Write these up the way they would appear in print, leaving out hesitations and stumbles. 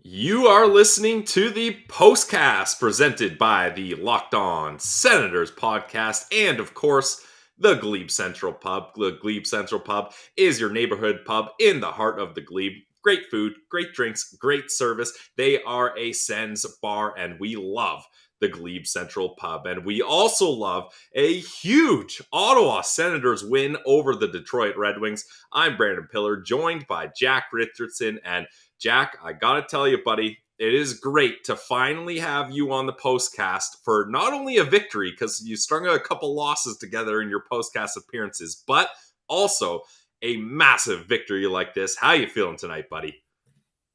You are listening to the Postcast presented by the Locked On Senators podcast and, of course, the Glebe Central Pub. The Glebe Central Pub is your neighborhood pub in the heart of the Glebe. Great food, great drinks, great service. They are a Sens bar, and we love the Glebe Central Pub. And we also love a huge Ottawa Senators win over the Detroit Red Wings. I'm Brandon Piller, joined by Jack Richardson. And Jack, I gotta tell you, buddy, it is great to finally have you on the postcast for not only a victory, because you strung a couple losses together in your postcast appearances, but also a massive victory like this. How you feeling tonight, buddy?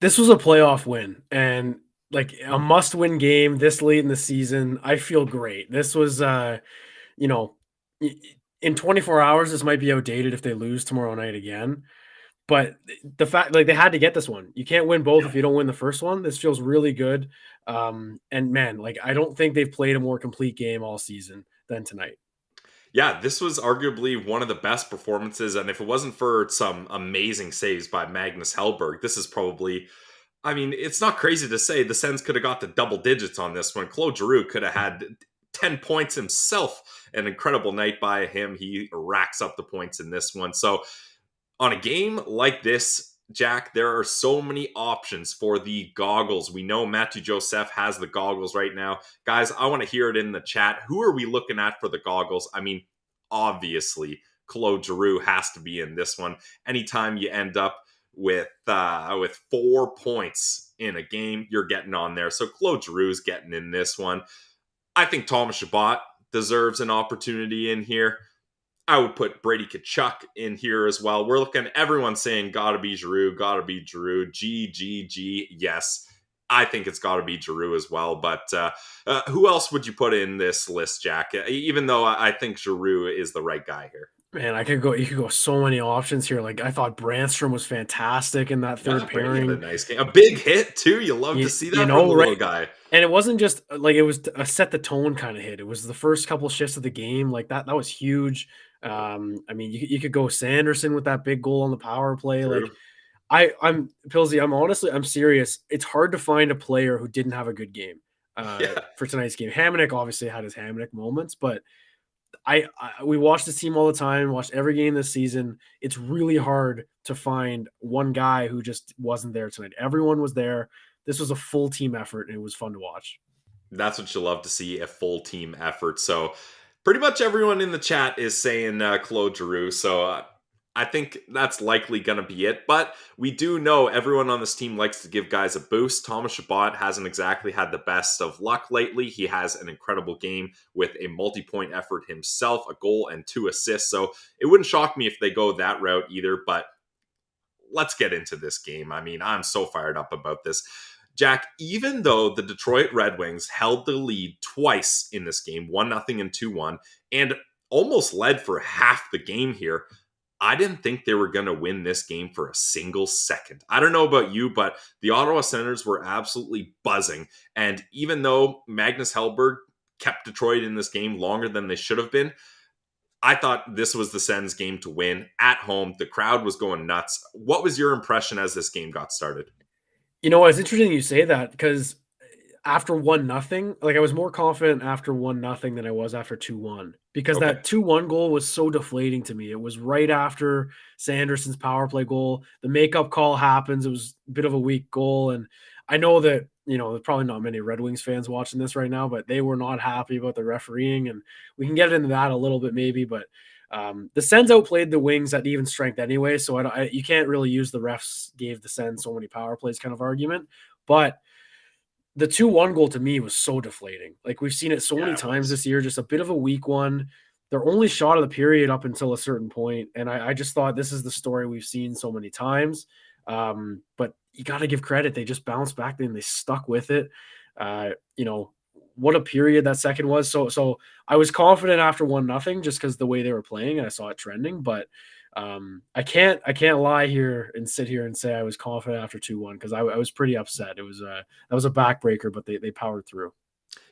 This was a playoff win and like a must-win game this late in the season. I feel great. This was, you know, in 24 hours, this might be outdated if they lose tomorrow night again. But the fact, like, they had to get this one. You can't win both if you don't win the first one. This feels really good. And man, like, I don't think they've played a more complete game all season than tonight. Yeah, this was arguably one of the best performances, and if it wasn't for some amazing saves by Magnus Hellberg, this is probably, I mean, it's not crazy to say the Sens could have got the double digits on this one. Claude Giroux could have had 10 points himself. An incredible night by him. He racks up the points in this one. So on a game like this, Jack, there are so many options for the goggles. We know Matthew Joseph has the goggles right now. Guys, I want to hear it in the chat. Who are we looking at for the goggles? I mean, obviously, Claude Giroux has to be in this one. Anytime you end up with 4 points in a game, you're getting on there. So Claude Giroux's getting in this one. I think Thomas Chabot deserves an opportunity in here. I would put Brady Tkachuk in here as well. We're looking at everyone saying, gotta be Giroux, gotta be Giroux, G. Yes, I think it's gotta be Giroux as well. But who else would you put in this list, Jack? Even though I think Giroux is the right guy here. Man, you could go so many options here. Like, I thought Brandstrom was fantastic in that third Brady had a pairing. nice game. A big hit, too. You love to see that from the Right? little guy. And it wasn't just like it was a set the tone kind of hit. It was the first couple shifts of the game. Like that was huge. I mean, you could go Sanderson with that big goal on the power play. True. Like I'm Pilsy. I'm serious. It's hard to find a player who didn't have a good game for tonight's game. Hamonic obviously had his Hamonic moments, but we watch this team all the time, watched every game this season. It's really hard to find one guy who just wasn't there tonight. Everyone was there. This was a full team effort, and it was fun to watch. That's what you love to see, a full team effort. So pretty much everyone in the chat is saying Claude Giroux. So I think that's likely going to be it. But we do know everyone on this team likes to give guys a boost. Thomas Chabot hasn't exactly had the best of luck lately. He has an incredible game with a multi-point effort himself, a goal and 2 assists. So it wouldn't shock me if they go that route either. But let's get into this game. I mean, I'm so fired up about this. Jack, even though the Detroit Red Wings held the lead twice in this game, 1-0 and 2-1, and almost led for half the game here, I didn't think they were going to win this game for a single second. I don't know about you, but the Ottawa Senators were absolutely buzzing. And even though Magnus Hellberg kept Detroit in this game longer than they should have been, I thought this was the Sens game to win at home. The crowd was going nuts. What was your impression as this game got started? You know, it's interesting you say that because after 1-0, like I was more confident after 1-0 than I was after 2-1 because Okay. that 2-1 goal was so deflating to me. It was right after Sanderson's power play goal. The makeup call happens. It was a bit of a weak goal. And I know that, there's probably not many Red Wings fans watching this right now, but they were not happy about the refereeing. And we can get into that a little bit maybe, but the Sens outplayed the Wings at even strength anyway. So you can't really use the refs gave the Sens so many power plays kind of argument. But the 2-1 goal to me was so deflating. Like we've seen it so many times this year, just a bit of a weak one. Their only shot of the period up until a certain point. And I just thought this is the story we've seen so many times. But you got to give credit. They just bounced back and they stuck with it. What a period that second was. So I was confident after 1-0 just because the way they were playing and I saw it trending, but I can't lie here and sit here and say I was confident after 2-1 because I was pretty upset. That was a backbreaker, but they powered through.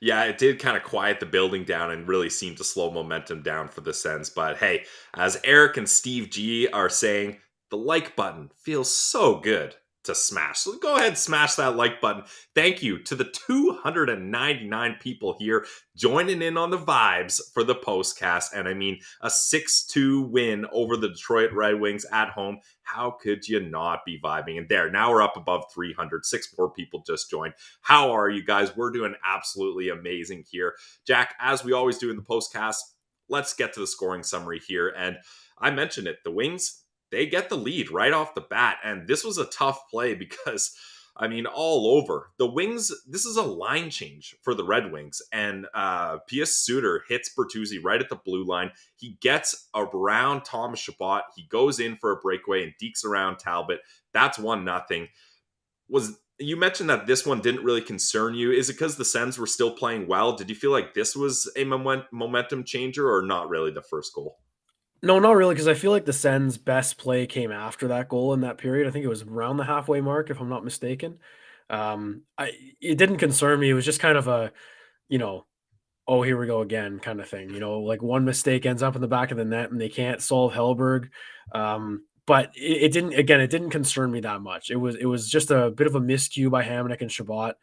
Yeah, it did kind of quiet the building down and really seem to slow momentum down for the Sens. But hey, as Eric and Steve G are saying, the like button feels so good. to smash. So go ahead, smash that like button. Thank you to the 299 people here joining in on the vibes for the postcast. And I mean, a 6-2 win over the Detroit Red Wings at home. How could you not be vibing? And there, now we're up above 300. 6 more people just joined. How are you guys? We're doing absolutely amazing here. Jack, as we always do in the postcast, let's get to the scoring summary here. And I mentioned it, the Wings, they get the lead right off the bat. And this was a tough play because, I mean, all over. The Wings, this is a line change for the Red Wings. And Pius Suter hits Bertuzzi right at the blue line. He gets around Thomas Chabot. He goes in for a breakaway and dekes around Talbot. That's 1-0. You mentioned that this one didn't really concern you. Is it because the Sens were still playing well? Did you feel like this was a momentum changer or not really the first goal? No, not really, because I feel like the Sens' best play came after that goal in that period. I think it was around the halfway mark, if I'm not mistaken. It didn't concern me. It was just kind of a, you know, oh, here we go again kind of thing. Like one mistake ends up in the back of the net and they can't solve Hellberg. But it didn't concern me that much. It was just a bit of a miscue by Hamonic and Chabot.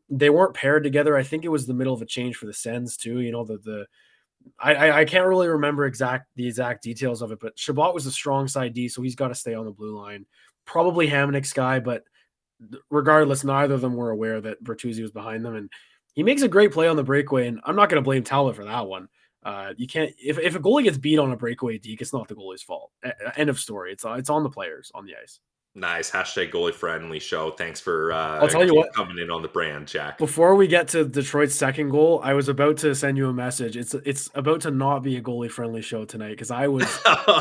They weren't paired together. I think it was the middle of a change for the Sens too. I can't really remember the exact details of it, but Chabot was a strong side D, so he's got to stay on the blue line. Probably Hamonic's guy, but regardless, neither of them were aware that Bertuzzi was behind them, and he makes a great play on the breakaway. And I'm not going to blame Talbot for that one. You can't if a goalie gets beat on a breakaway deke, it's not the goalie's fault. End of story. It's on the players on the ice. Nice. Hashtag goalie friendly show. Thanks for I'll tell you what. coming in on the brand, Jack. Before we get to Detroit's second goal, I was about to send you a message. It's about to not be a goalie friendly show tonight because I was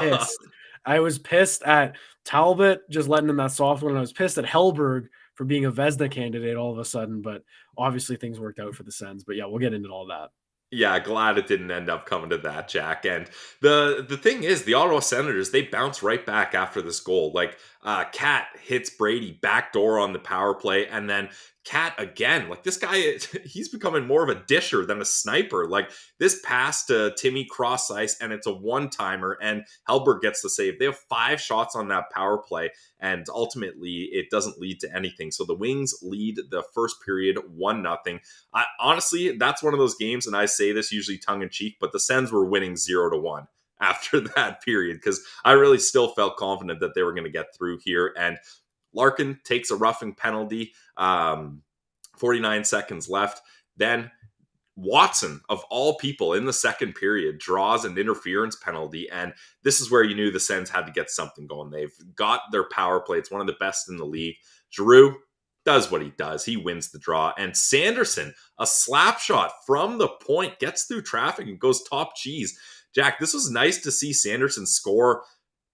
pissed. I was pissed at Talbot just letting in that soft one. I was pissed at Hellberg for being a Vezina candidate all of a sudden, but obviously things worked out for the Sens. But yeah, we'll get into all that. Yeah, glad it didn't end up coming to that, Jack. And the thing is, the Ottawa Senators, they bounce right back after this goal. Like, Cat hits Brady backdoor on the power play, and then Cat again. Like, this guy, he's becoming more of a disher than a sniper. Like, this pass to Timmy cross ice, and it's a one-timer, and Hellberg gets the save. They have 5 shots on that power play, and ultimately, it doesn't lead to anything. So the Wings lead the first period 1-0. Honestly, that's one of those games, and I say this usually tongue-in-cheek, but the Sens were winning 0-1 after that period because I really still felt confident that they were going to get through here. And Larkin takes a roughing penalty, 49 seconds left. Then Watson, of all people, in the second period, draws an interference penalty, and this is where you knew the Sens had to get something going. They've got their power play. It's one of the best in the league. Giroux does what he does. He wins the draw. And Sanderson, a slap shot from the point, gets through traffic and goes top cheese. Jack, this was nice to see Sanderson score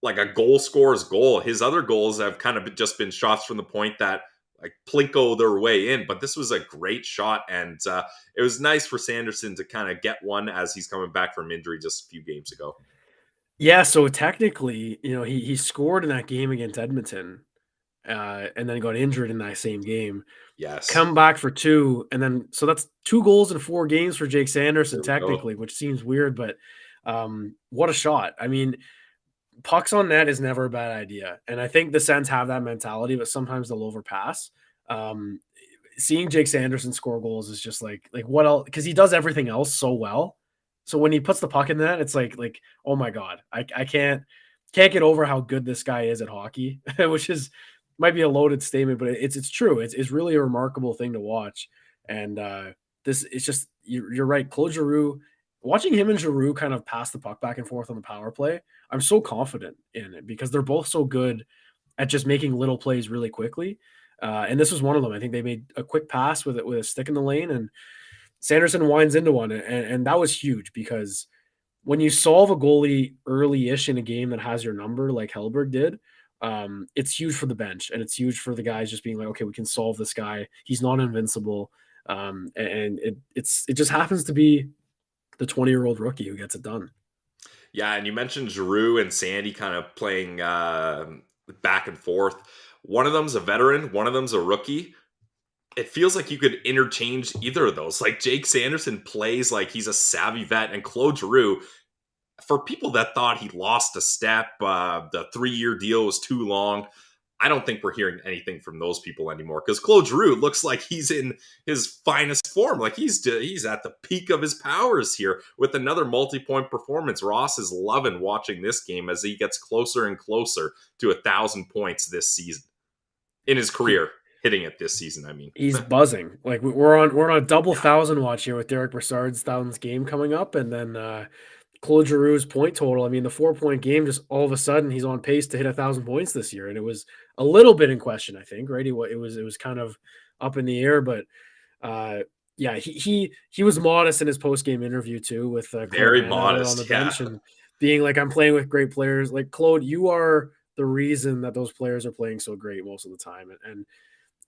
like a goal scorer's goal. His other goals have kind of just been shots from the point that like plinko their way in, but this was a great shot, and it was nice for Sanderson to kind of get one as he's coming back from injury just a few games ago. Yeah, so technically, he scored in that game against Edmonton, and then got injured in that same game. Yes. Come back for 2, and then so that's 2 goals in 4 games for Jake Sanderson technically, which seems weird, but what a shot. I mean, pucks on net is never a bad idea, and I think the Sens have that mentality, but sometimes they'll overpass. Seeing Jake Sanderson score goals is just like what else? Because he does everything else so well. So when he puts the puck in the net, it's like oh my god, I can't get over how good this guy is at hockey, which might be a loaded statement, but it's true. It's really a remarkable thing to watch, and it's just you're right, Claude Giroux. Watching him and Giroux kind of pass the puck back and forth on the power play, I'm so confident in it because they're both so good at just making little plays really quickly. And this was one of them. I think they made a quick pass with a stick in the lane, and Sanderson winds into one. And that was huge because when you solve a goalie early-ish in a game that has your number like Hellberg did, it's huge for the bench, and it's huge for the guys just being like, okay, we can solve this guy. He's not invincible. And it just happens to be the 20-year-old rookie who gets it done. Yeah, and you mentioned Giroux and Sandy kind of playing back and forth. One of them's a veteran, one of them's a rookie. It feels like you could interchange either of those. Like Jake Sanderson plays like he's a savvy vet, and Claude Giroux, for people that thought he lost a step, the 3-year deal was too long. I don't think we're hearing anything from those people anymore because Claude Giroux looks like he's in his finest form. Like he's at the peak of his powers here with another multi-point performance. Ross is loving watching this game as he gets closer and closer to 1,000 points this season in his career. Hitting it this season, I mean. He's buzzing. Like we're on a double thousand watch here with Derek Brassard's thousands game coming up, and then Claude Giroux's point total. I mean, the 4-point game, just all of a sudden he's on pace to hit 1,000 points this year, and it was a little bit in question, I think. Right? It was kind of up in the air, but yeah, he was modest in his post game interview too, with Very Claude modest on the yeah. bench and being like, "I'm playing with great players." Like Claude, you are the reason that those players are playing so great most of the time, and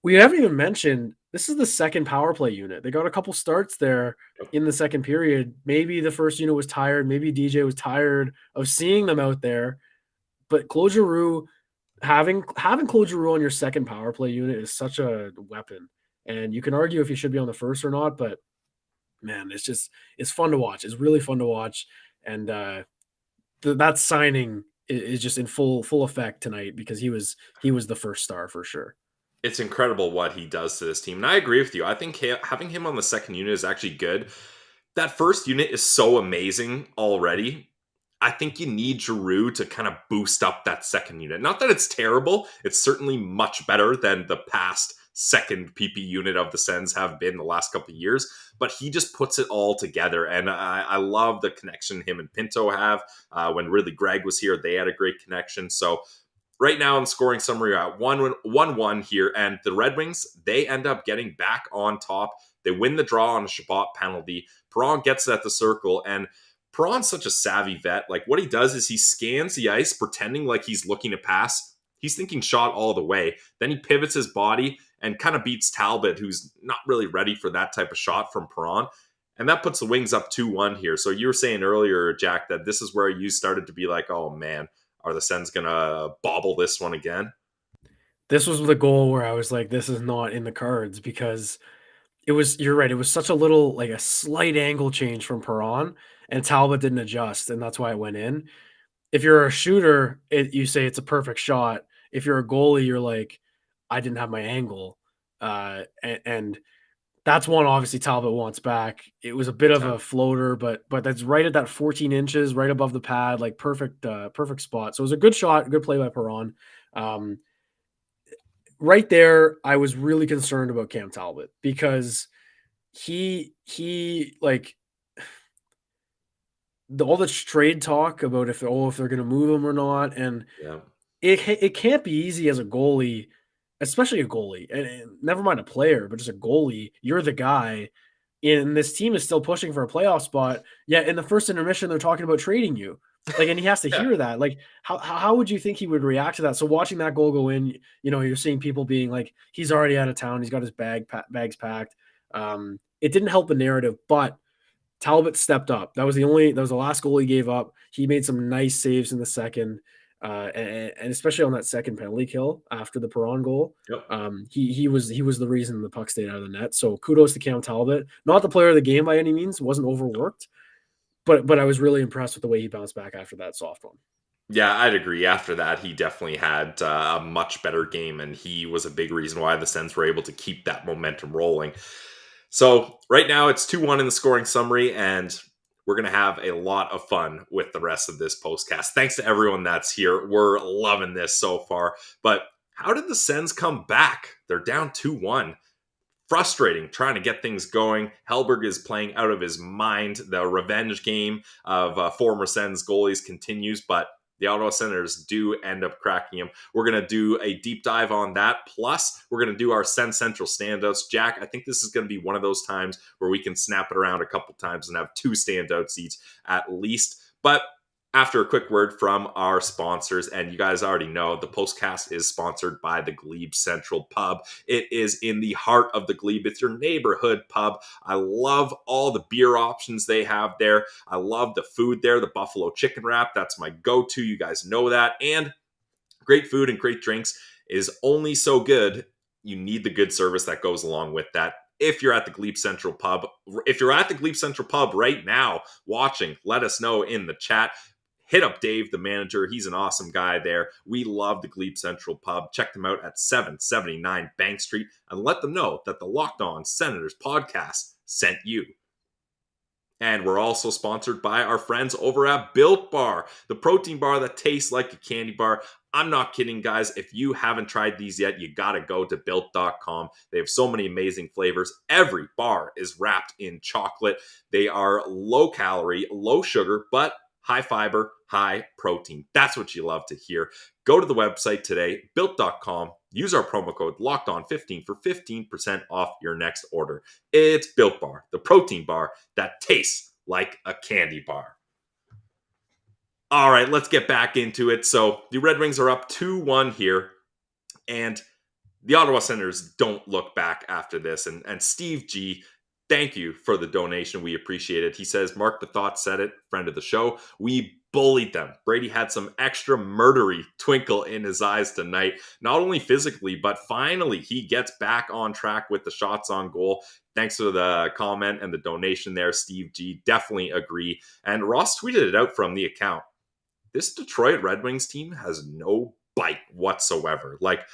we haven't even mentioned this is the second power play unit. They got a couple starts there in the second period. Maybe the first unit was tired. Maybe DJ was tired of seeing them out there. But Claude Giroux, having Claude Giroux on your second power play unit is such a weapon. And you can argue if he should be on the first or not, but man, it's fun to watch. It's really fun to watch. And that signing is just in full effect tonight because he was the first star for sure. It's incredible what he does to this team. And I agree with you. I think having him on the second unit is actually good. That first unit is so amazing already. I think you need Giroux to kind of boost up that second unit. Not that it's terrible. It's certainly much better than the past second PP unit of the Sens have been the last couple of years. But he just puts it all together. And I love the connection him and Pinto have. When really Greg was here, they had a great connection. So right now in scoring summary, at 1-1 here, and the Red Wings, they end up getting back on top. They win the draw on a Shabbat penalty. Perron gets it at the circle, and Perron's such a savvy vet. Like, what he does is he scans the ice, pretending like he's looking to pass. He's thinking shot all the way. Then he pivots his body and kind of beats Talbot, who's not really ready for that type of shot from Perron. And that puts the Wings up 2-1 here. So you were saying earlier, Jack, that this is where you started to be like, oh, man, are the Sens going to bobble this one again? This was the goal where I was like, this is not in the cards because you're right. It was such a little, like a slight angle change from Perron, and Talbot didn't adjust, and that's why it went in. If you're a shooter, you say it's a perfect shot. If you're a goalie, you're like, I didn't have my angle. And that's one obviously Talbot wants back. It was a bit of a floater, but that's right at that 14 inches, right above the pad, like perfect spot. So it was a good shot, good play by Perron. Right there, I was really concerned about Cam Talbot because he like all the trade talk about if they're going to move him or not, and Yeah. it can't be easy as a goalie, especially a goalie, and never mind a player, but just a goalie. You're the guy, and this team is still pushing for a playoff spot. Yet in the first intermission, they're talking about trading you. Like, and he has to Yeah. hear that. Like, how would you think he would react to that? So watching that goal go in, you're seeing people being like, he's already out of town. He's got his bags packed. It didn't help the narrative, but Talbot stepped up. That was the last goal he gave up. He made some nice saves in the second, and especially on that second penalty kill after the Perron goal. Yep. He was the reason the puck stayed out of the net. So kudos to Cam Talbot. Not the player of the game by any means. Wasn't overworked, but I was really impressed with the way he bounced back after that soft one. Yeah, I'd agree. After that, he definitely had a much better game, and he was a big reason why the Sens were able to keep that momentum rolling. So right now it's 2-1 in the scoring summary, and we're going to have a lot of fun with the rest of this postcast. Thanks to everyone that's here. We're loving this so far. But how did the Sens come back? They're down 2-1. Frustrating trying to get things going. Hellberg is playing out of his mind. The revenge game of former Sens goalies continues, but the Ottawa Senators do end up cracking him. We're going to do a deep dive on that. Plus, we're going to do our Sens Central standouts. Jack, I think this is going to be one of those times where we can snap it around a couple times and have 2 standouts each at least. But after a quick word from our sponsors, and you guys already know, the Postcast is sponsored by the Glebe Central Pub. It is in the heart of the Glebe. It's your neighborhood pub. I love all the beer options they have there. I love the food there, the buffalo chicken wrap. That's my go-to. You guys know that. And great food and great drinks is only so good. You need the good service that goes along with that. If you're at the Glebe Central Pub, if you're at the Glebe Central Pub right now watching, let us know in the chat. hit up Dave, the manager. He's an awesome guy there. We love the Glebe Central Pub. Check them out at 779 Bank Street and let them know that the Locked On Senators podcast sent you. And we're also sponsored by our friends over at Built Bar, the protein bar that tastes like a candy bar. I'm not kidding, guys. If you haven't tried these yet, you got to go to built.com. They have so many amazing flavors. Every bar is wrapped in chocolate. They are low calorie, low sugar, but high fiber, high protein. That's what you love to hear. Go to the website today, built.com. Use our promo code LOCKEDON15 for 15% off your next order. It's Built Bar, the protein bar that tastes like a candy bar. All right, let's get back into it. So the Red Wings are up 2-1 here, and the Ottawa Senators don't look back after this. And Steve G, thank you for the donation. We appreciate it. He says, Mark the Thought said it, friend of the show. We bullied them. Brady had some extra murdery twinkle in his eyes tonight, not only physically, but finally he gets back on track with the shots on goal. Thanks for the comment and the donation there, Steve G. Definitely agree. And Ross tweeted it out from the account. This Detroit Red Wings team has no bite whatsoever. Like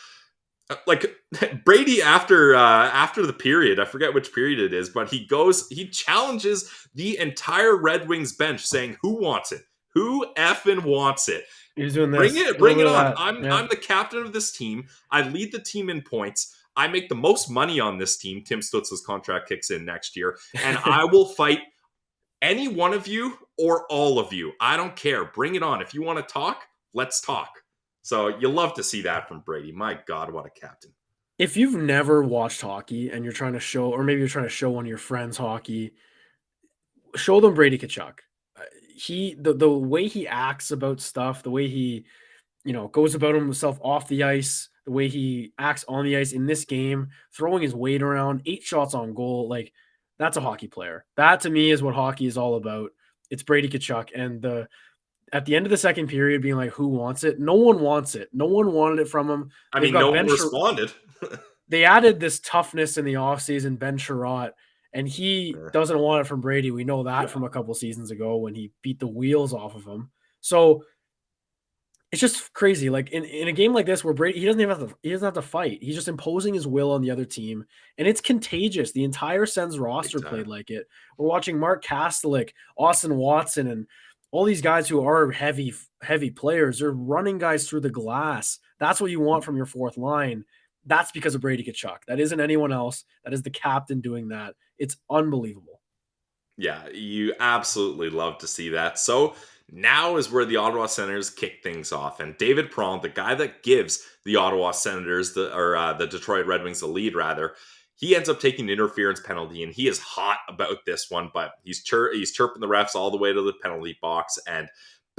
Brady after the period, I forget which period it is, but he challenges the entire Red Wings bench, saying, "Who wants it? Who effing wants it? He's doing Bring this. bring it on! I'm the captain of this team. I lead the team in points. I make the most money on this team. Tim Stutzle's contract kicks in next year, and I will fight any one of you or all of you. I don't care. Bring it on. If you want to talk, let's talk." So you love to see that from Brady. My God, what a captain. If you've never watched hockey and you're trying to show, or maybe you're trying to show one of your friends hockey, show them Brady Tkachuk. The way he acts about stuff, the way he, goes about himself off the ice, the way he acts on the ice in this game, throwing his weight around, 8 shots on goal, like that's a hockey player. That to me is what hockey is all about. It's Brady Tkachuk. And at the end of the second period, being like, who wants it? No one wants it. No one wanted it from him. I mean, no one responded. They added this toughness in the offseason, Ben Sherratt, and he doesn't want it from Brady. We know that from a couple seasons ago when he beat the wheels off of him. So it's just crazy. Like in a game like this where Brady, he doesn't have to fight. He's just imposing his will on the other team, and it's contagious. The entire Sens roster played like it. We're watching Mark Kastelik, Austin Watson, and all these guys who are heavy players. They're running guys through the glass. That's what you want from your fourth line. That's because of Brady Tkachuk. That isn't anyone else. That is the captain doing that. It's unbelievable. Yeah, you absolutely love to see that. So now is where the Ottawa Senators kick things off. And David Perron, the guy that gives the Ottawa Senators, the Detroit Red Wings the lead, rather, he ends up taking an interference penalty, and he is hot about this one, but he's chirping the refs all the way to the penalty box, and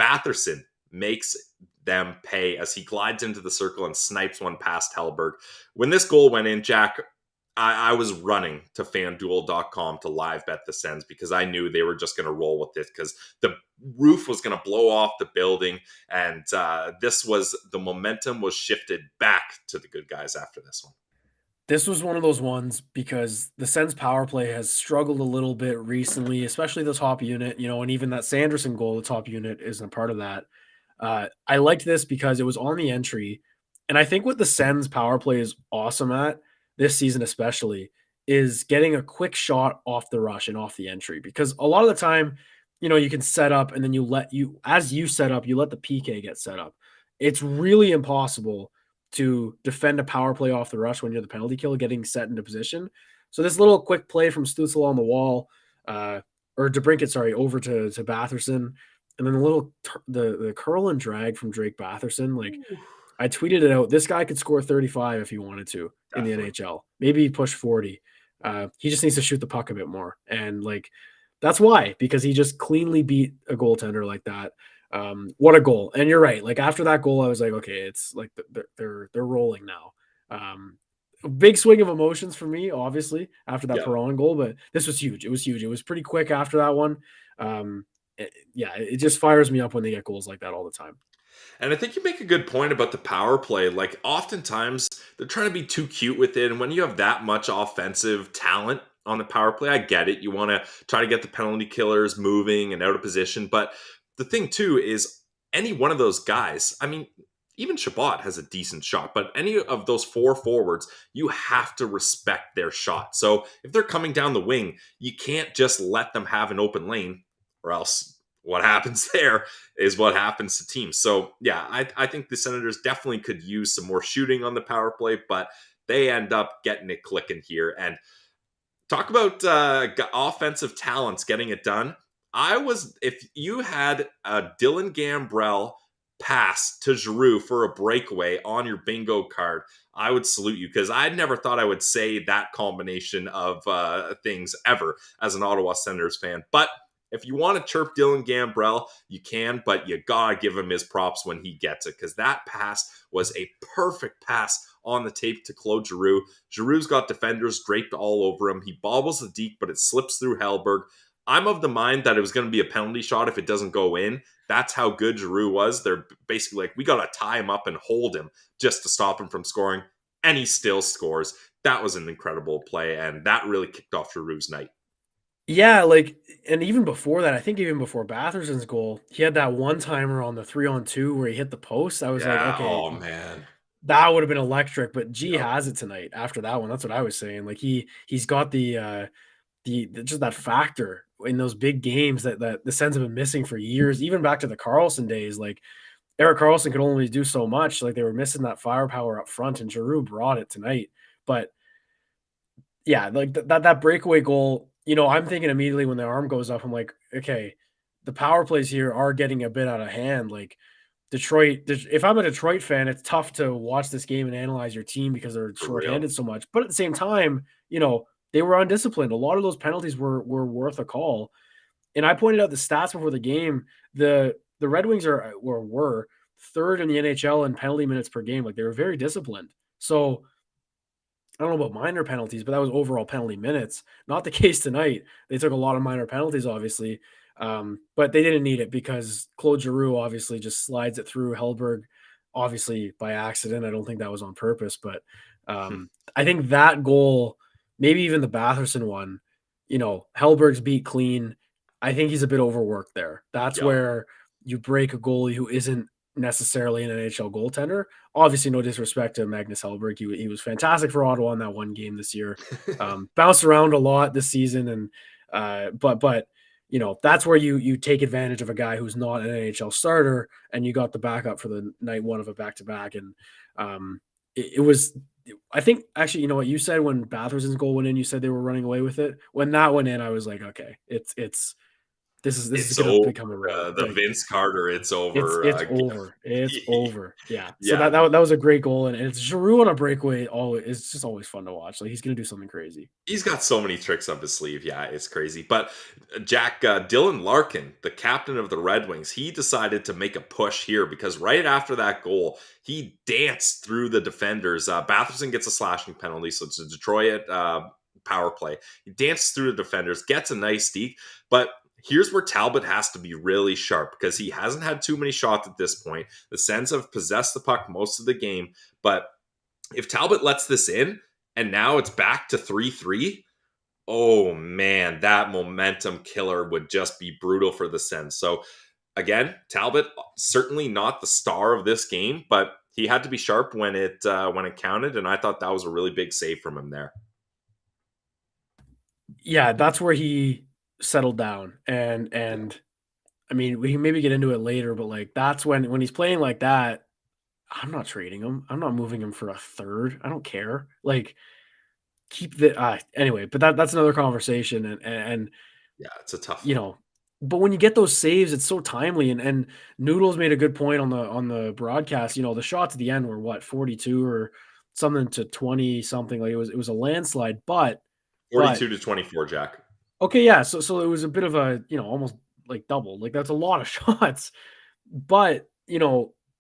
Batherson makes them pay as he glides into the circle and snipes one past Hellberg. When this goal went in, Jack, I was running to FanDuel.com to live bet the Sens because I knew they were just going to roll with this because the roof was going to blow off the building, and the momentum was shifted back to the good guys after this one. This was one of those ones because the Sens power play has struggled a little bit recently, especially the top unit, and even that Sanderson goal, the top unit isn't a part of that. I liked this because it was on the entry. And I think what the Sens power play is awesome at this season, especially, is getting a quick shot off the rush and off the entry. Because a lot of the time, you can set up and then as you set up, you let the PK get set up. It's really impossible to defend a power play off the rush when you're the penalty kill getting set into position. So this little quick play from Stützle on the wall, or DeBrincat, over to Batherson, and then the curl and drag from Drake Batherson. Like, I tweeted it out. This guy could score 35 if he wanted to in the NHL. Maybe push 40. He just needs to shoot the puck a bit more. And that's why, because he just cleanly beat a goaltender like that. What a goal. And you're right. Like after that goal, I was like, okay, it's like they're rolling now. A big swing of emotions for me, obviously, after that Perron goal, but this was huge. It was huge. It was pretty quick after that one. It just fires me up when they get goals like that all the time. And I think you make a good point about the power play. Like oftentimes they're trying to be too cute with it. And when you have that much offensive talent on the power play, I get it. You want to try to get the penalty killers moving and out of position. But the thing too is any one of those guys, I mean, even Shabbat has a decent shot, but any of those four forwards, you have to respect their shot. So if they're coming down the wing, you can't just let them have an open lane, or else what happens there is what happens to teams. So yeah, I think the Senators definitely could use some more shooting on the power play, but they end up getting it clicking here. And talk about offensive talents getting it done. If you had a Dylan Gambrell pass to Giroux for a breakaway on your bingo card, I would salute you, because I never thought I would say that combination of things ever as an Ottawa Senators fan. But if you want to chirp Dylan Gambrell, you can, but you gotta give him his props when he gets it, because that pass was a perfect pass on the tape to Claude Giroux. Giroux's got defenders draped all over him. He bobbles the deke, but it slips through Hellberg. I'm of the mind that it was going to be a penalty shot if it doesn't go in. That's how good Giroux was. They're basically like, we got to tie him up and hold him just to stop him from scoring. And he still scores. That was an incredible play, and that really kicked off Giroux's night. Yeah, like, and even before that, I think even before Batherson's goal, he had that one-timer on the 3-on-2 where he hit the post. I was like, Yeah. okay, Oh, man. that would have been electric, but G Yep. has it tonight after that one. That's what I was saying. Like he's got the just that factor in those big games that the Sens have been missing for years, even back to the Carlson days. Like Erik Karlsson could only do so much. Like they were missing that firepower up front, and Giroux brought it tonight. But yeah, like that breakaway goal, I'm thinking immediately when the arm goes up, I'm like, okay, the power plays here are getting a bit out of hand. Like Detroit, if I'm a Detroit fan, it's tough to watch this game and analyze your team because they're For real. shorthanded so much. But at the same time, they were undisciplined. A lot of those penalties were worth a call. And I pointed out the stats before the game. The Red Wings were third in the NHL in penalty minutes per game. Like they were very disciplined. So I don't know about minor penalties, but that was overall penalty minutes. Not the case tonight. They took a lot of minor penalties, obviously, but they didn't need it because Claude Giroux obviously just slides it through Hellberg, obviously by accident. I don't think that was on purpose, but I think that goal, maybe even the Batherson one, Hellberg's beat clean. I think he's a bit overworked there. That's Yep. where you break a goalie who isn't necessarily an NHL goaltender. Obviously, no disrespect to Magnus Hellberg. He was fantastic for Ottawa in that one game this year. Bounced around a lot this season, and but that's where you take advantage of a guy who's not an NHL starter, and you got the backup for the night one of a back to back, and it was. I think actually, you know what you said when Batherson's goal went in, you said they were running away with it. When that went in, I was like, okay, this is It's going to over. become a run. The Like Vince Carter, it's over. it's over. It's over. Yeah. So Yeah, that was a great goal, and it's Giroux on a breakaway. Always, it's just always fun to watch. Like he's gonna do something crazy. he's got so many tricks up his sleeve. Yeah, it's crazy. But Jack, Dylan Larkin, the captain of the Red Wings, he decided to make a push here because right after that goal, he danced through the defenders. Batherson gets a slashing penalty, so it's a Detroit power play. He dances through the defenders, gets a nice deke, but here's where Talbot has to be really sharp because he hasn't had too many shots at this point. The Sens have possessed the puck most of the game, but if Talbot lets this in and now it's back to 3-3, oh man, that momentum killer would just be brutal for the Sens. So again, Talbot certainly not the star of this game, but he had to be sharp when it counted, and I thought that was a really big save from him there. Yeah, that's where he settled down, and I mean we can maybe get into it later, but like that's when he's playing like that. I'm not trading him. I'm not moving him for a third. I don't care. Like keep the anyway, but that's another conversation, and Yeah, it's a tough you one. know, but when you get those saves, it's so timely. And Noodles made a good point on the broadcast. The shots at the end were what 42 or something to 20 something. Like it was a landslide. But 42 to 24, Jack. okay, yeah. So it was a bit of a almost like double. Like that's a lot of shots. But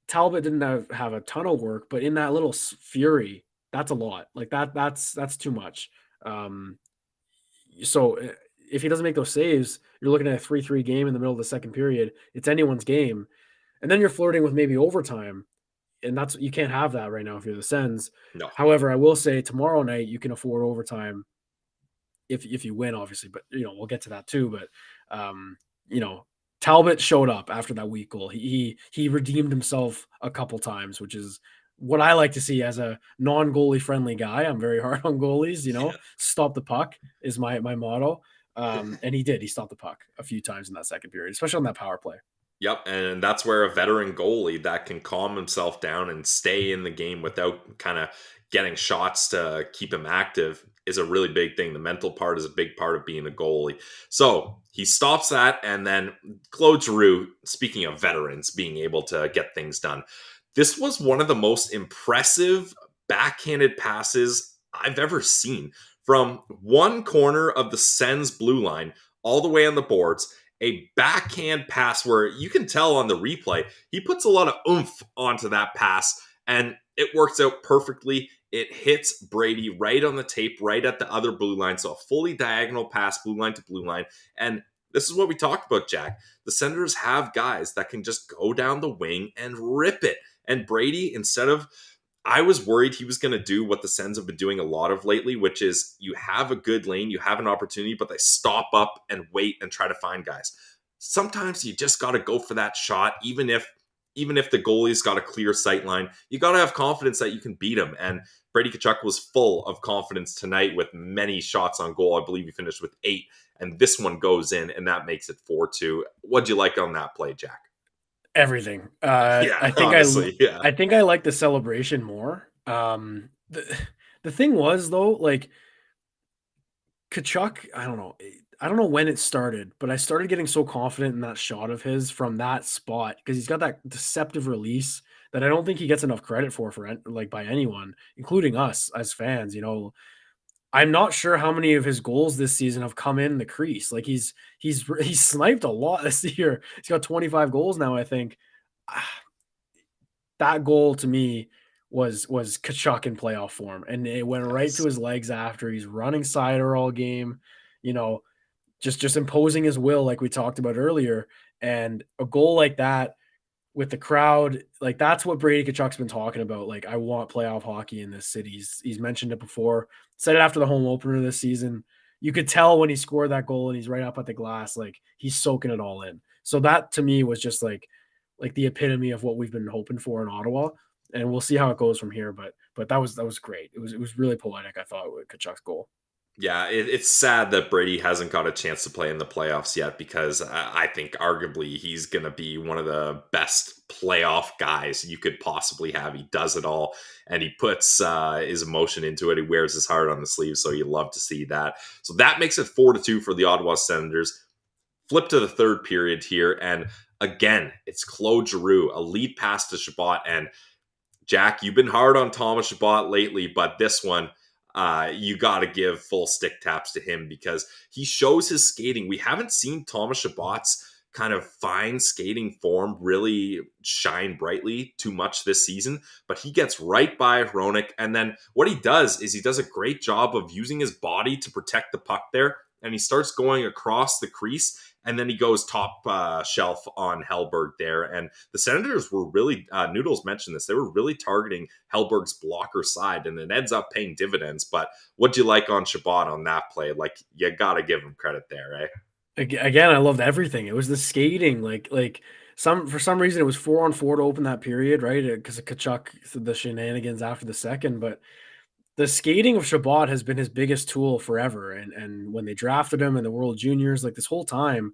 Talbot didn't have a ton of work. But in that little fury, that's a lot. Like that's too much. Um, so if he doesn't make those saves, you're looking at a 3-3 game in the middle of the second period. It's anyone's game. And then you're flirting with maybe overtime. And you can't have that right now if you're the Sens. No. However, I will say tomorrow night you can afford overtime if you win, obviously. But we'll get to that too. But you know, Talbot showed up after that weak goal. He redeemed himself a couple times, which is what I like to see as a non-goalie friendly guy. I'm very hard on goalies, Yeah. stop the puck is my motto. And he did. He stopped the puck a few times in that second period, especially on that power play. Yep, and that's where a veteran goalie that can calm himself down and stay in the game without kind of getting shots to keep him active is a really big thing. The mental part is a big part of being a goalie. So he stops that, and then Claude Giroux, speaking of veterans being able to get things done, this was one of the most impressive backhanded passes I've ever seen. From one corner of the Sens blue line all the way on the boards, a backhand pass where you can tell on the replay, he puts a lot of oomph onto that pass and it works out perfectly. It hits Brady right on the tape, right at the other blue line. So a fully diagonal pass, blue line to blue line. And this is what we talked about, Jack. The Senators have guys that can just go down the wing and rip it. And Brady, instead of, I was worried he was going to do what the Sens have been doing a lot of lately, which is you have a good lane, you have an opportunity, but they stop up and wait and try to find guys. Sometimes you just got to go for that shot, even if the goalie's got a clear sight line. You got to have confidence that you can beat him. And Brady Tkachuk was full of confidence tonight with many shots on goal. I believe he finished with 8, and this one goes in, and that makes it 4-2. What'd you like on that play, Jack? Everything. Yeah, honestly, yeah. I think I like the celebration more. The thing was though, like Tkachuk, I don't know. I don't know when it started, but I started getting so confident in that shot of his from that spot because he's got that deceptive release that I don't think he gets enough credit for like by anyone, including us as fans. I'm not sure how many of his goals this season have come in the crease. Like he's sniped a lot this year. He's got 25 goals now, I think. That goal to me was Tkachuk in playoff form, and it went right to Yes. his legs after. He's running cider all game, you know, just imposing his will like we talked about earlier. And a goal like that with the crowd, like that's what Brady Tkachuk's been talking about. Like, I want playoff hockey in this city. He's mentioned it before. Said it after the home opener this season. You could tell when he scored that goal and he's right up at the glass, like he's soaking it all in. So that to me was just like the epitome of what we've been hoping for in Ottawa. And we'll see how it goes from here. But that was great. It was really poetic, I thought, with Kachuk's goal. Yeah, it's sad that Brady hasn't got a chance to play in the playoffs yet because I think arguably he's going to be one of the best playoff guys you could possibly have. He does it all and he puts his emotion into it. He wears his heart on the sleeve, so you love to see that. So that makes it 4-2 for the Ottawa Senators. Flip to the third period here, and again, it's Claude Giroux, a lead pass to Chabot. And Jack, you've been hard on Thomas Chabot lately, but this one, you got to give full stick taps to him because he shows his skating. We haven't seen Thomas Chabot's kind of fine skating form really shine brightly too much this season, but he gets right by Hronik. And then what he does is he does a great job of using his body to protect the puck there. And he starts going across the crease, and then he goes top shelf on Hellberg there. And the Senators were really, Noodles mentioned this, they were really targeting Hellberg's blocker side, and it ends up paying dividends. But what'd you like on Chabot on that play? Like, you got to give him credit there, eh? Again, I loved everything. It was the skating, like some for some reason it was 4-on-4 to open that period, right? Because of Kachuk, the shenanigans after the second, but the skating of Chabot has been his biggest tool forever. And when they drafted him in the World Juniors, like this whole time,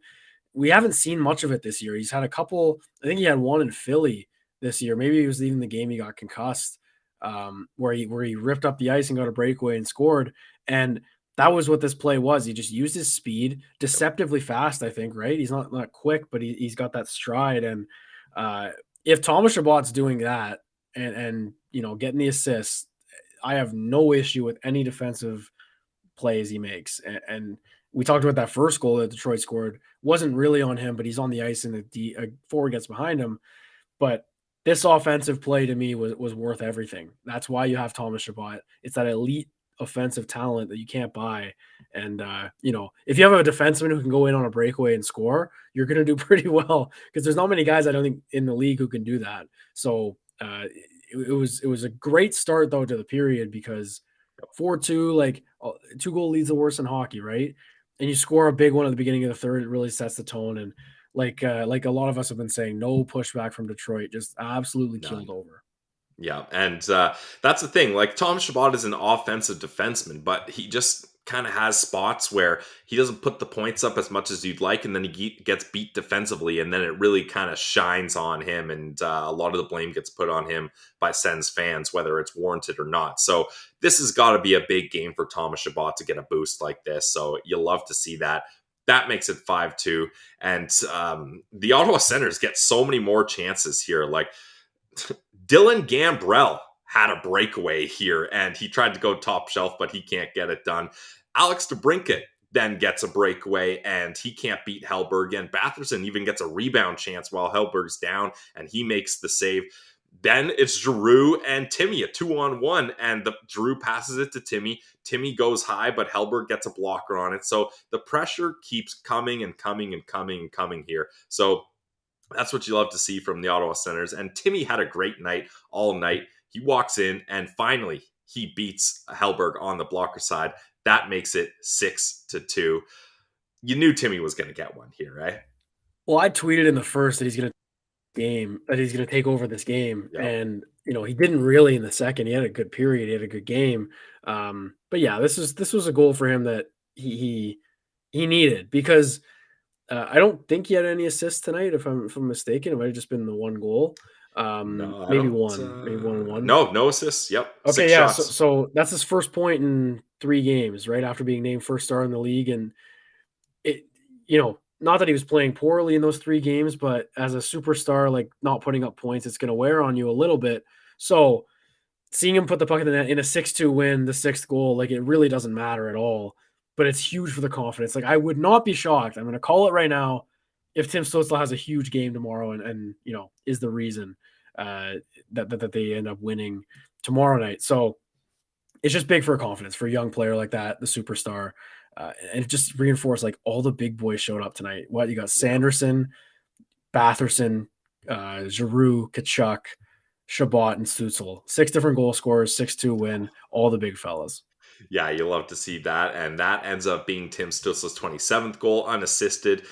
we haven't seen much of it this year. He's had a couple. I think he had one in Philly this year. Maybe it was even the game he got concussed, where he ripped up the ice and got a breakaway and scored. And that was what this play was. He just used his speed, deceptively fast. I think, right? He's not quick, but he's got that stride. And if Thomas Chabot's doing that and getting the assists, I have no issue with any defensive plays he makes. And we talked about that first goal that Detroit scored wasn't really on him, but he's on the ice and the forward gets behind him. But this offensive play to me was worth everything. That's why you have Thomas Chabot. It's that elite offensive talent that you can't buy. And if you have a defenseman who can go in on a breakaway and score, you're going to do pretty well because there's not many guys I don't think in the league who can do that. So it was a great start though to the period because 4-2, like 2-goal leads the worst in hockey, right? And you score a big one at the beginning of the third, it really sets the tone. And like a lot of us have been saying, no pushback from Detroit, just absolutely None. killed over. Yeah, and that's the thing. Like Tom Shabbat is an offensive defenseman, but he just kind of has spots where he doesn't put the points up as much as you'd like, and then he gets beat defensively, and then it really kind of shines on him, and a lot of the blame gets put on him by Sens fans, whether it's warranted or not. So this has got to be a big game for Thomas Shabbat to get a boost like this. So you'll love to see that. That makes it 5-2, and the Ottawa Senators get so many more chances here. Like Dylan Gambrell had a breakaway here, and he tried to go top shelf, but he can't get it done. Alex DeBrincat then gets a breakaway, and he can't beat Hellberg. And Batherson even gets a rebound chance while Hellberg's down, and he makes the save. Then it's Giroux and Timmy, a 2-on-1, and Giroux passes it to Timmy. Timmy goes high, but Hellberg gets a blocker on it. So the pressure keeps coming and coming and coming and coming here. So that's what you love to see from the Ottawa Senators. And Timmy had a great night all night. He walks in and finally he beats Hellberg on the blocker side. That makes it 6-2. You knew Timmy was going to get one here, right? Well, I tweeted in the first that he's going to take over this game, Yep. and he didn't really in the second. He had a good period, he had a good game, but yeah, this was a goal for him that he needed, because I don't think he had any assists tonight. If I'm mistaken, it might have just been the one goal. No, I Maybe don't. one, maybe 1-1. No assists. Yep. Okay, Six yeah. So, shots. so that's his first point in 3 games, right after being named first star in the league, and it, not that he was playing poorly in those 3 games, but as a superstar, like not putting up points, it's going to wear on you a little bit. So seeing him put the puck in the net in a 6-2 win, the sixth goal, like it really doesn't matter at all. But it's huge for the confidence. Like I would not be shocked. I'm going to call it right now if Tim Stützle has a huge game tomorrow and is the reason that they end up winning tomorrow night. So it's just big for confidence for a young player like that, the superstar. And it just reinforced like all the big boys showed up tonight. What you got? Yep. Sanderson, Batherson, Giroux, Tkachuk, Shabbat, and Stützle. 6 different goal scorers, 6-2 win, all the big fellas. Yeah, you love to see that. And that ends up being Tim Stützle's 27th goal, unassisted.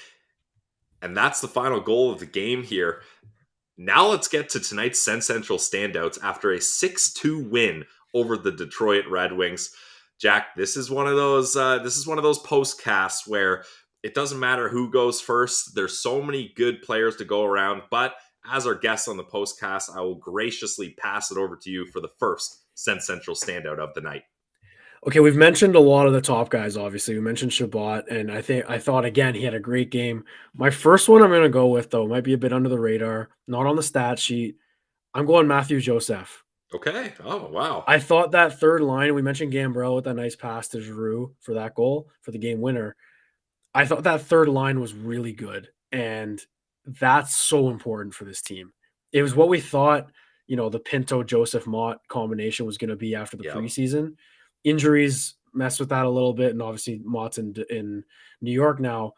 And that's the final goal of the game here. Now let's get to tonight's Sens Central standouts after a 6-2 win over the Detroit Red Wings. Jack, this is one of those postcasts where it doesn't matter who goes first. There's so many good players to go around, but as our guest on the postcast, I will graciously pass it over to you for the first Sens Central standout of the night. Okay, we've mentioned a lot of the top guys, obviously. We mentioned Shabbat, and I thought, again, he had a great game. My first one I'm going to go with, though, might be a bit under the radar, not on the stat sheet. I'm going Matthew Joseph. Okay. Oh, wow. I thought that third line, we mentioned Gambrell with that nice pass to Giroux for that goal, for the game winner. I thought that third line was really good, and that's so important for this team. It was what we thought, the Pinto Joseph Mott combination was going to be after the Yep. preseason. Injuries messed with that a little bit, and obviously Mott's in New York now.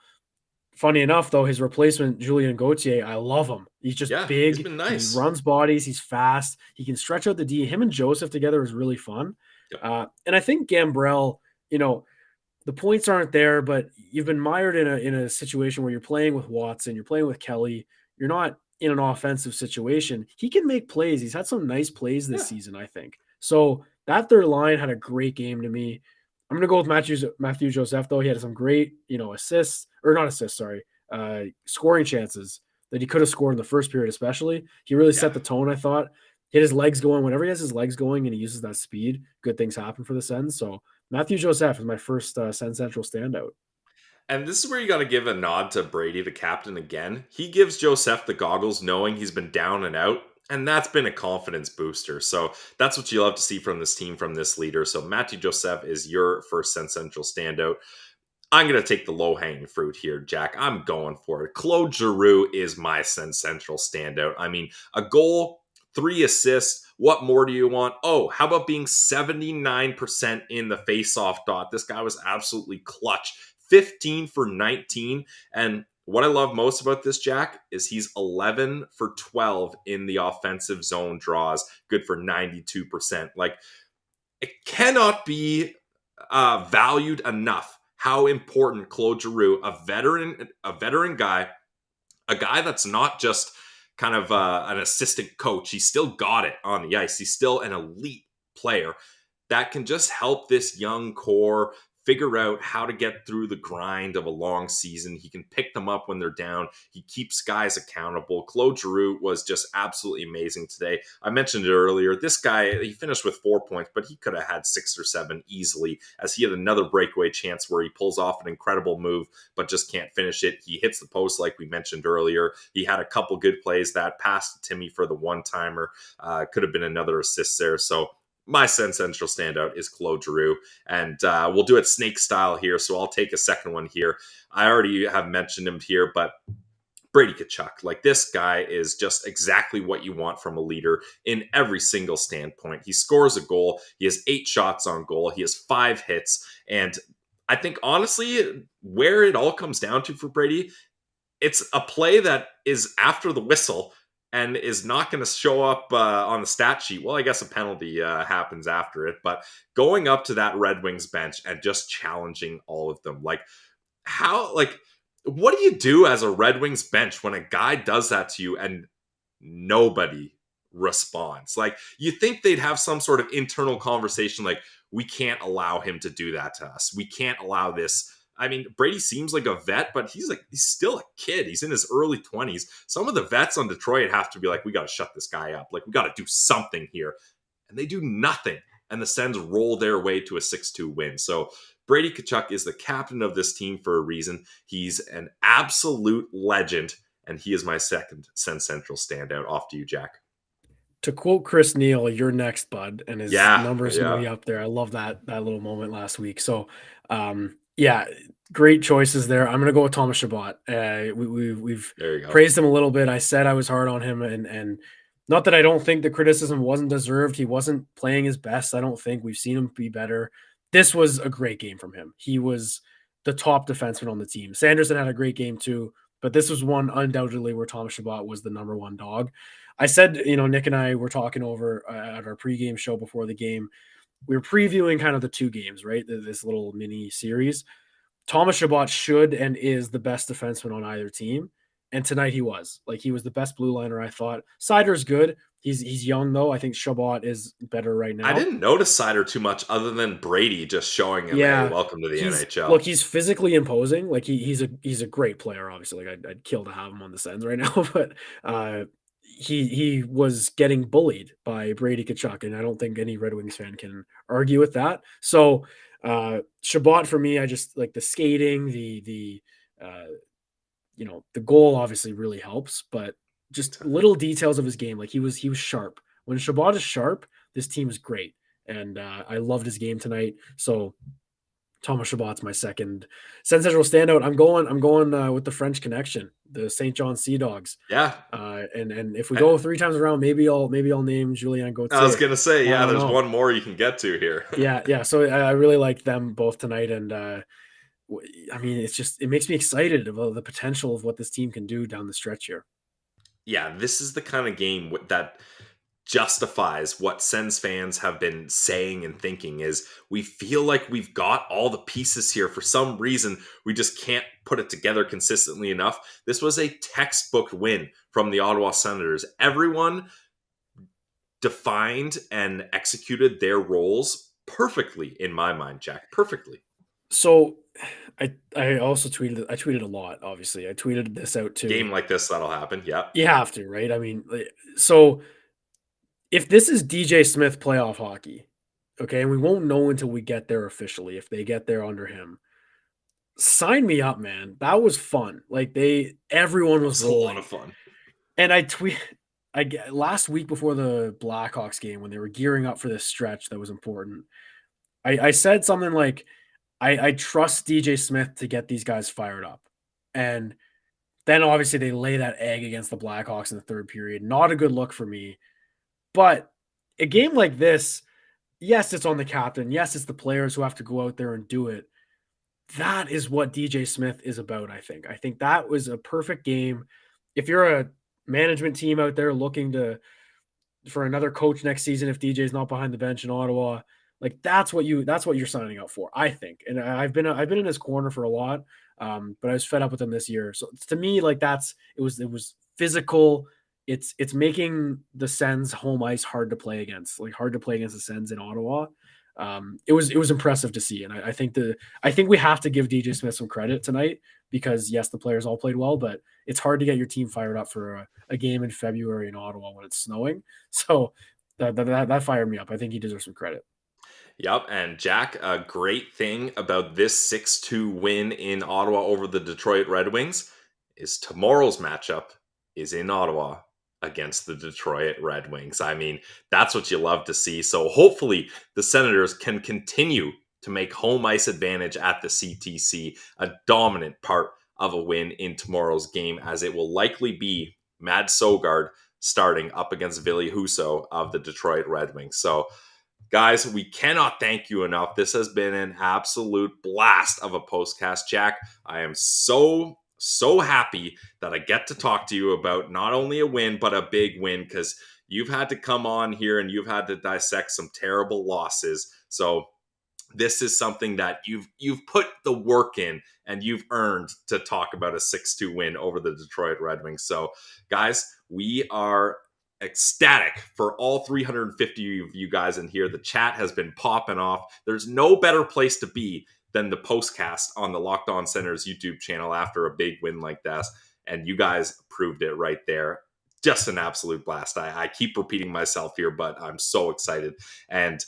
Funny enough, though, his replacement, Julien Gauthier, I love him. He's just Yeah, he's big. been He nice. runs bodies. He's fast. He can stretch out the D. Him and Joseph together is really fun. Yep. And I think Gambrell, the points aren't there, but you've been mired in a situation where you're playing with Watson, you're playing with Kelly, you're not in an offensive situation. He can make plays. He's had some nice plays this Yeah. season, I think. So that third line had a great game to me. I'm gonna go with Matthew Joseph, though. He had some great, assists, or not assists, sorry, scoring chances that he could have scored in the first period, especially. He really Yeah. set the tone, I thought. Hit his legs going. Whenever he has his legs going and he uses that speed, good things happen for the Sens. So Matthew Joseph is my first Sens Central standout. And this is where you got to give a nod to Brady, the captain, again. He gives Joseph the goggles knowing he's been down and out, and that's been a confidence booster. So that's what you love to see from this team, from this leader. So Matthew Joseph is your first Sens Central standout. I'm going to take the low-hanging fruit here, Jack. I'm going for it. Claude Giroux is my Sens Central standout. I mean, a goal, 3 assists. What more do you want? Oh, how about being 79% in the face-off dot? This guy was absolutely clutch. 15 for 19. And what I love most about this, Jack, is he's 11 for 12 in the offensive zone draws. Good for 92%. Like, it cannot be valued enough how important Claude Giroux, a veteran guy, a guy that's not just kind of an assistant coach. He's still got it on the ice. He's still an elite player that can just help this young core figure out how to get through the grind of a long season. He can pick them up when they're down. He keeps guys accountable. Claude Giroux was just absolutely amazing today. I mentioned it earlier. This guy, he finished with 4 points, but he could have had 6 or 7 easily, as he had another breakaway chance where he pulls off an incredible move, but just can't finish it. He hits the post like we mentioned earlier. He had a couple good plays. That pass to Timmy for the one-timer could have been another assist there. So my Sens Central standout is Claude Giroux, and we'll do it snake style here, so I'll take a second one here. I already have mentioned him here, but Brady Tkachuk. Like, this guy is just exactly what you want from a leader in every single standpoint. He scores a goal. He has 8 shots on goal. He has 5 hits. And I think, honestly, where it all comes down to for Brady, it's a play that is after the whistle and is not going to show up on the stat sheet. Well, I guess a penalty happens after it, but going up to that Red Wings bench and just challenging all of them. Like, what do you do as a Red Wings bench when a guy does that to you and nobody responds? Like, you think they'd have some sort of internal conversation like, we can't allow him to do that to us. We can't allow this. I mean, Brady seems like a vet, but he's still a kid. He's in his early 20s. Some of the vets on Detroit have to be like, we got to shut this guy up. Like, we got to do something here. And they do nothing. And the Sens roll their way to a 6-2 win. So Brady Tkachuk is the captain of this team for a reason. He's an absolute legend. And he is my second Sens Central standout. Off to you, Jack. To quote Chris Neal, "You're next, bud," and his numbers going to be up there. I love that little moment last week. So, yeah, great choices there. I'm going to go with Thomas Chabot. We've praised him a little bit. I said I was hard on him, and not that I don't think the criticism wasn't deserved. He wasn't playing his best. I don't think we've seen him be better. This was a great game from him. He was the top defenseman on the team. Sanderson had a great game too, but this was one undoubtedly where Thomas Chabot was the number one dog. I said, Nick and I were talking over at our pregame show before the game. We were previewing kind of the 2 games, right? This little mini series. Thomas Chabot should and is the best defenseman on either team. And tonight he was. Like, he was the best blue liner, I thought. Seider's good. He's young, though. I think Chabot is better right now. I didn't notice Seider too much other than Brady just showing him, hey, welcome to the NHL. Look, he's physically imposing. Like, he's a great player, obviously. Like, I'd kill to have him on the Sens right now. But he was getting bullied by Brady Tkachuk, and I don't think any Red Wings fan can argue with that. So Chabot, for me, I just like the skating, the goal obviously really helps, but just little details of his game. Like, he was sharp. When Chabot is sharp, this team is great. And I loved his game tonight. So Thomas Chabot's my second Sens Central standout. I'm going with the French connection, the St. John Sea Dogs. Yeah. And if we go 3 times around, maybe I'll name Julien Gauthier. I was gonna say, there's one more you can get to here. yeah. So I really liked them both tonight, and I mean, it makes me excited about the potential of what this team can do down the stretch here. Yeah, this is the kind of game that justifies what Sens fans have been saying and thinking, is we feel like we've got all the pieces here. For some reason, we just can't put it together consistently enough. This was a textbook win from the Ottawa Senators. Everyone defined and executed their roles perfectly, in my mind, Jack. Perfectly. So I also tweeted a lot, obviously. I tweeted this out too. Game like this, that'll happen. Yeah. You have to, right? I mean, so if this is DJ Smith playoff hockey, okay, and we won't know until we get there officially, if they get there under him, sign me up, man. That was fun. Like, everyone was rolling. A lot of fun. And last week before the Blackhawks game, when they were gearing up for this stretch that was important, I said something like, I trust DJ Smith to get these guys fired up. And then obviously they lay that egg against the Blackhawks in the third period. Not a good look for me. But a game like this, yes, it's on the captain. Yes, it's the players who have to go out there and do it. That is what DJ Smith is about, I think. I think that was a perfect game. If you're a management team out there looking for another coach next season, if DJ's not behind the bench in Ottawa, Like that's what you're signing up for, I think. And I've been in his corner for a lot, but I was fed up with him this year. So to me, like it was physical. It's making the Sens home ice hard to play against, like hard to play against the Sens in Ottawa. It was impressive to see, and I think we have to give DJ Smith some credit tonight because yes, the players all played well, but it's hard to get your team fired up for a game in February in Ottawa when it's snowing. So that fired me up. I think he deserves some credit. Yep, and Jack, a great thing about this 6-2 win in Ottawa over the Detroit Red Wings is tomorrow's matchup is in Ottawa against the Detroit Red Wings. I mean, that's what you love to see. So hopefully the Senators can continue to make home ice advantage at the CTC a dominant part of a win in tomorrow's game, as it will likely be Mad Sogard starting up against Ville Husso of the Detroit Red Wings. So guys, we cannot thank you enough. This has been an absolute blast of a postcast. Jack, I am so happy that I get to talk to you about not only a win, but a big win, because you've had to come on here and you've had to dissect some terrible losses. So this is something that you've put the work in and you've earned to talk about a 6-2 win over the Detroit Red Wings. So guys, we are ecstatic for all 350 of you guys in here. The chat has been popping off. There's no better place to be than the postcast on the Locked On Senators YouTube channel after a big win like this. And you guys proved it right there. Just an absolute blast. I keep repeating myself here, but I'm so excited. And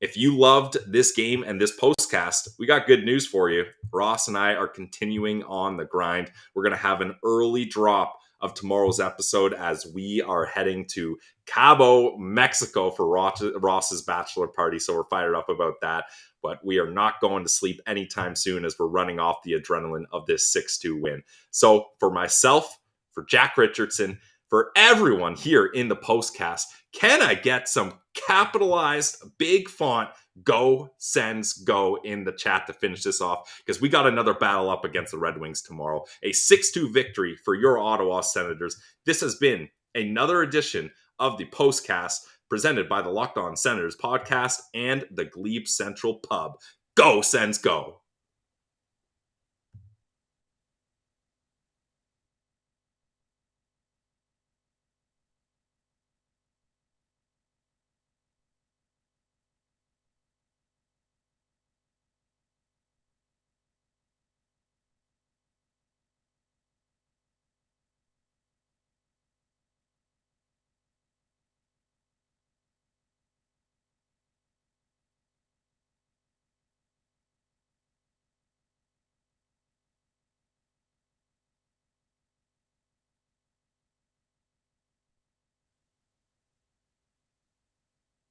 if you loved this game and this postcast, we got good news for you. Ross and I are continuing on the grind. We're going to have an early drop of tomorrow's episode as we are heading to Cabo, Mexico for Ross's bachelor party. So we're fired up about that. But we are not going to sleep anytime soon as we're running off the adrenaline of this 6-2 win. So for myself, for Jack Richardson, for everyone here in the postcast, can I get some capitalized big font "Go Sens Go" in the chat to finish this off? Because we got another battle up against the Red Wings tomorrow. A 6-2 victory for your Ottawa Senators. This has been another edition of the Postcast presented by the Locked On Senators podcast and the Glebe Central Pub. Go Sens Go!